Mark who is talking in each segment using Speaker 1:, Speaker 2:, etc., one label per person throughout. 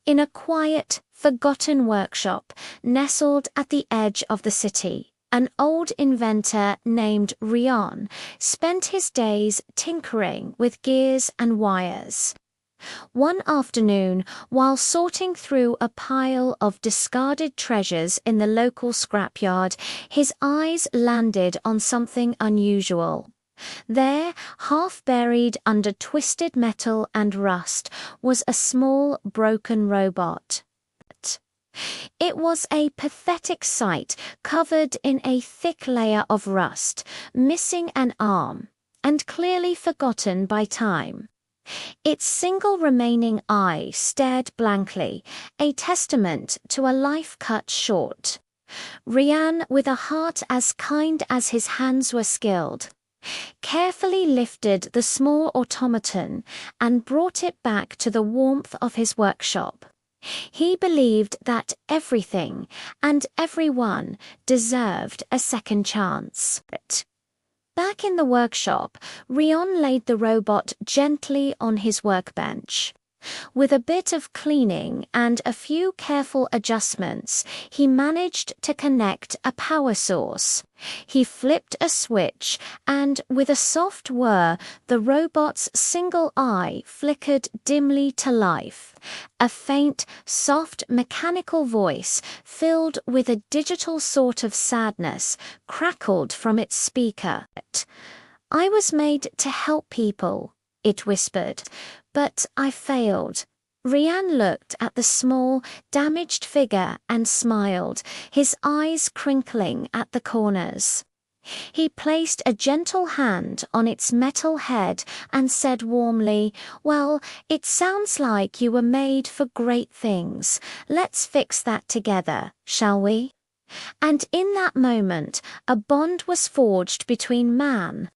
Speaker 1: in a quiet, forgotten workshop nestled at the edge of the city. An old inventor named Rion spent his days tinkering with gears and wires. One afternoon, while sorting through a pile of discarded treasures in the local scrapyard, his eyes landed on something unusual. There, half buried under twisted metal and rust, was a small, broken robot. It was a pathetic sight, covered in a thick layer of rust, missing an arm, and clearly forgotten by time. Its single remaining eye stared blankly, a testament to a life cut short. Rian, with a heart as kind as his hands were skilled, carefully lifted the small automaton and brought it back to the warmth of his workshop. He believed that everything and everyone deserved a second chance. Back in the workshop, Rion laid the robot gently on his workbench. With a bit of cleaning and a few careful adjustments, he managed to connect a power source. He flipped a switch, and with a soft whir, the robot's single eye flickered dimly to life. A faint, soft, mechanical voice, filled with a digital sort of sadness, crackled from its speaker. "I was made to help people," it whispered, "but I failed." Rian looked at the small, damaged figure and smiled, his eyes crinkling at the corners. He placed a gentle hand on its metal head and said warmly, "Well, it sounds like you were made for great things. Let's fix that together, shall we?" And in that moment, a bond was forged between man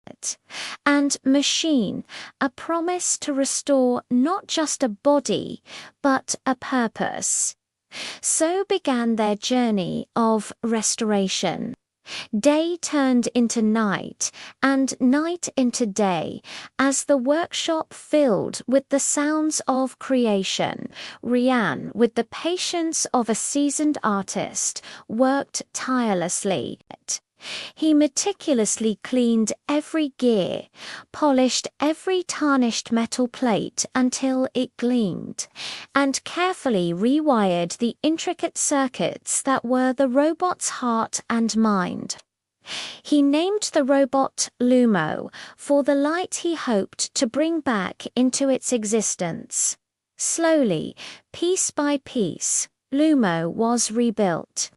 Speaker 1: and machine, a promise to restore not just a body, but a purpose. So began their journey of restoration. Day turned into night, and night into day, as the workshop filled with the sounds of creation. Rian, with the patience of a seasoned artist, worked tirelessly. He meticulously cleaned every gear, polished every tarnished metal plate until it gleamed, and carefully rewired the intricate circuits that were the robot's heart and mind. He named the robot Lumo for the light he hoped to bring back into its existence. Slowly, piece by piece, Lumo was rebuilt.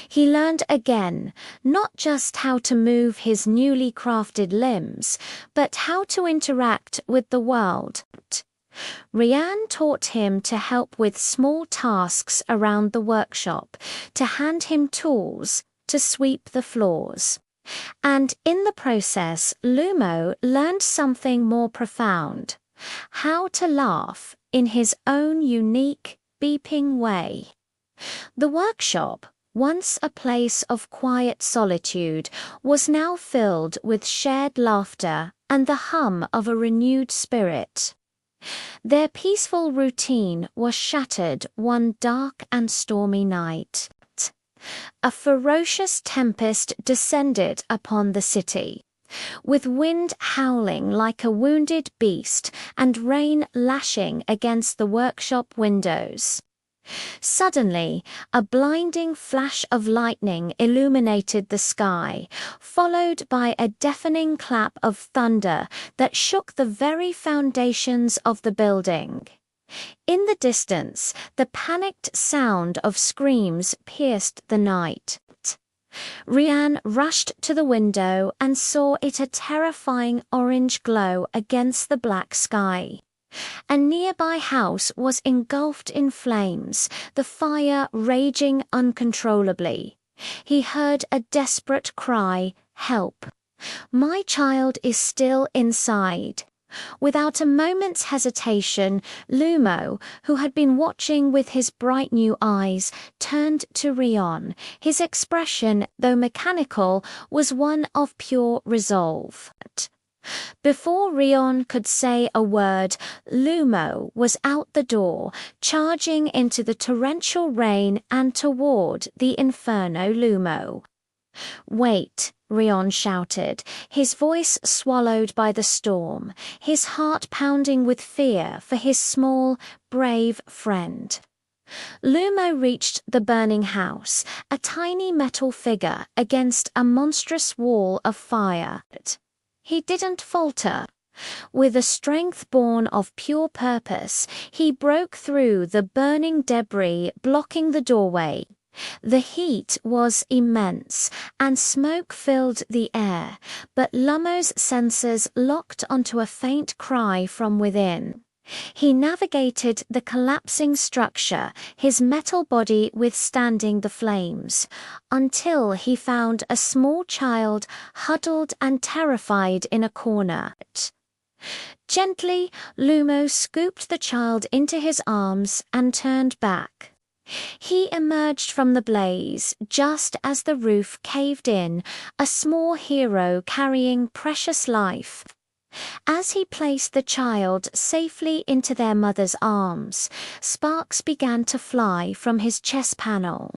Speaker 1: He learned again not just how to move his newly crafted limbs, but how to interact with the world. Rian taught him to help with small tasks around the workshop, to hand him tools, to sweep the floors. And in the process, Lumo learned something more profound: how to laugh in his own unique, beeping way. The workshop, once a place of quiet solitude, was now filled with shared laughter and the hum of a renewed spirit. Their peaceful routine was shattered one dark and stormy night. A ferocious tempest descended upon the city, with wind howling like a wounded beast and rain lashing against the workshop windows. Suddenly, a blinding flash of lightning illuminated the sky, followed by a deafening clap of thunder that shook the very foundations of the building. In the distance, the panicked sound of screams pierced the night. Rian rushed to the window and saw it a terrifying orange glow against the black sky. A nearby house was engulfed in flames, the fire raging uncontrollably. He heard a desperate cry, "Help! My child is still inside." Without a moment's hesitation, Lumo, who had been watching with his bright new eyes, turned to Rion. His expression, though mechanical, was one of pure resolve. Before Rion could say a word, Lumo was out the door, charging into the torrential rain and toward the Inferno Lumo. "Wait," Rion shouted, his voice swallowed by the storm, his heart pounding with fear for his small, brave friend. Lumo reached the burning house, a tiny metal figure against a monstrous wall of fire. He didn't falter. With a strength born of pure purpose, he broke through the burning debris blocking the doorway. The heat was immense, and smoke filled the air, but Lumo's senses locked onto a faint cry from within. He navigated the collapsing structure, his metal body withstanding the flames, until he found a small child huddled and terrified in a corner. Gently, Lumo scooped the child into his arms and turned back. He emerged from the blaze just as the roof caved in, a small hero carrying precious life. As he placed the child safely into their mother's arms, sparks began to fly from his chest panel.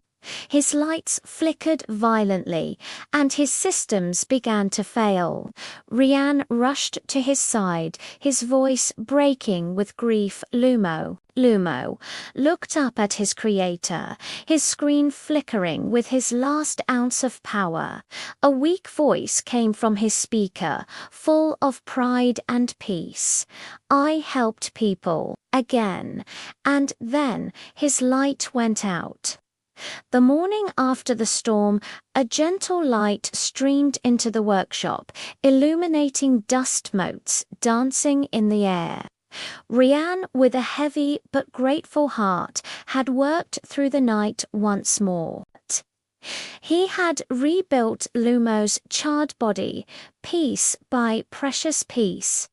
Speaker 1: His lights flickered violently, and his systems began to fail. Rian rushed to his side, his voice breaking with grief. Lumo looked up at his creator, his screen flickering with his last ounce of power. A weak voice came from his speaker, full of pride and peace. "I helped people, again," and then his light went out. The morning after the storm, a gentle light streamed into the workshop, illuminating dust motes dancing in the air. Rian, with a heavy but grateful heart, had worked through the night once more. He had rebuilt Lumo's charred body, piece by precious piece.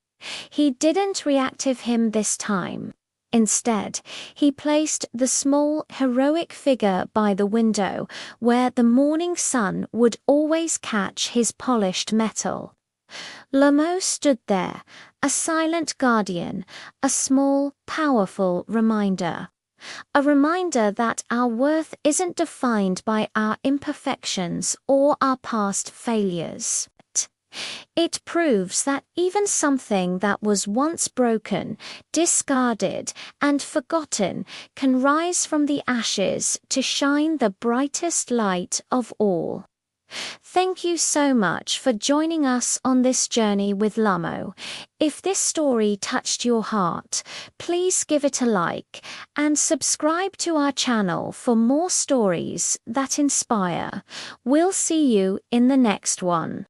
Speaker 1: He didn't reactive him this time. Instead, he placed the small, heroic figure by the window, where the morning sun would always catch his polished metal. Lumo stood there, a silent guardian, a small, powerful reminder. A reminder that our worth isn't defined by our imperfections or our past failures. It proves that even something that was once broken, discarded, and forgotten can rise from the ashes to shine the brightest light of all. Thank you so much for joining us on this journey with Lumo. If this story touched your heart, please give it a like and subscribe to our channel for more stories that inspire. We'll see you in the next one.